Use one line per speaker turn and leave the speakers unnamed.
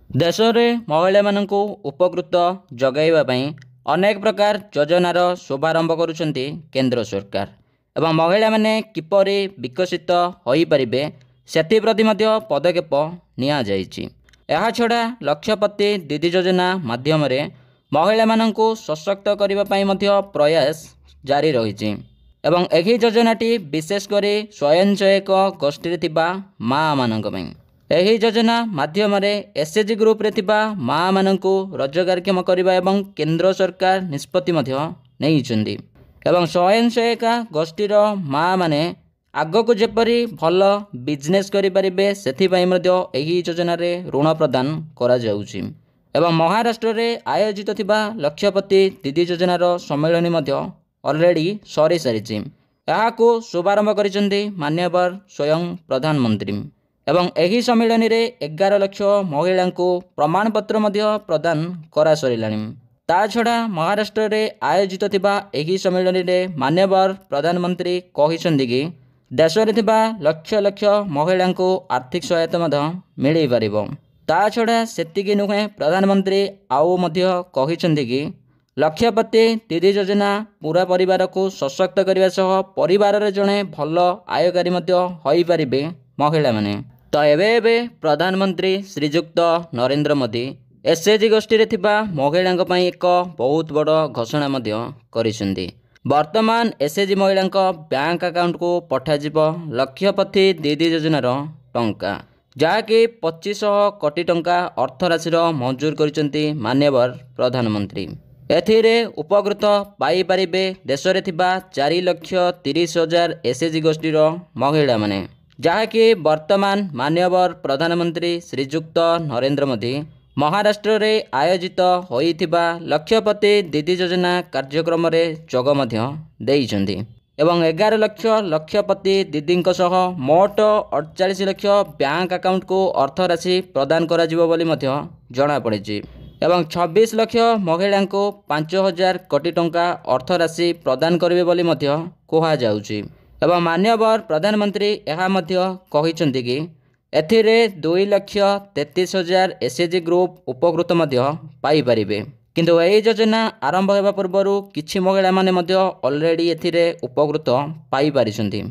देश में महिला मानक उपकृत जगाइबा पई अनेक प्रकार योजनार शुभारंभ करुछंती केंद्र सरकार एवं महिला माने किपरि विकसित होई परिबे सेथिप्रति मध्य पदक्षेप निया जाइछि। एहा छड़ा लक्षपति दीदी योजना माध्यम रे महिला मानक सशक्त करबा पई मध्य प्रयास जारी रहिछि एवं एही योजनाटी विशेष करी स्वयं सहायक गोष्ठी थिबा माँ मानक पई एही योजना माध्यम एसएचजी ग्रुप रे थिबा माँ मानकु रोजगारक्षम करबा एवं केंद्र सरकार निष्पत्ति मध्य नेइछन्ती एवं स्वयं सहायिका गोष्ठीर माँ माने आगको जेपरी भल बिजनेस करि परिबे सेथिपई मध्य एही योजना रे ऋण प्रदान करा जाउछि एवं महाराष्ट्र रे आयोजित थिबा लक्षपति दीदी योजनार सम्मेलन मध्य ऑलरेडी सरी सारिछि। एहाकु शुभारंभ करिसेंती माननीय स्वयं प्रधानमंत्री एवं एही सम्मेलन रे 11 लाख महिला को प्रमाण पत्र मध्य प्रदान करा सरिलानी। ता छड़ा महाराष्ट्र रे आयोजित थिबा एही सम्मेलन रे माननीय प्रधानमंत्री कहिसेंती कि देश रे थिबा लक्ष लक्ष महिला को आर्थिक सहायता मध्य मिली पारिबो। ता छड़ा सेतिकी नुहे प्रधानमंत्री आउ मध्य कहिसेंती कि लक्षपति दीदी योजना पूरा परिवार को सशक्त करने सह परिवार रे जणे भल आयकारी मध्य होई परिबे महिला माने। तो एबे प्रधानमंत्री श्रीजुक्त नरेंद्र मोदी एसएचजी गोष्ठी रे थिबा महिला पई एक बहुत बड़ घोषणा मध्य करिसेंती। वर्तमान एसएचजी महिला बैंक अकाउंट को पठाजिबो लक्षपति दीदी योजनार टंका जहाँकि 2500 कोटी टंका अर्थराशि मंजूर करिसेंती माननीय प्रधानमंत्री। एथिरे उपकृत पाई परिबे देश रे थिबा 4,30,000 एसएचजी गोष्ठीर महिला माने जहाँकि वर्तमान माननीय प्रधानमंत्री श्रीजुक्त नरेंद्र मोदी महाराष्ट्र रे आयोजित होइथिबा लक्षपति दीदी योजना कार्यक्रम रे जोग मध्य देइछन्ती एवं 11 लाख लक्षपति दीदींक सह मोट 48 लाख बैंक अकाउंट को अर्थराशि प्रदान करा जिवो बोली मध्य जणा पड़िछि एवं 26 लाख महिला को 5,000 कोटी टंका अर्थराशि प्रदान करिवे बोली मध्य कुहा जाउछि एवं माननीय प्रधानमंत्री यह मध्य कहिसेंती कि एथिरे 2,33,000 एसएचजी ग्रुप उपकृत मध्य पाई परिबे किंतु एही योजना आरंभ हेबा पूर्वरु किछि महिला माने मध्य ऑलरेडी एथिरे उपकृत पाई पारिसंती।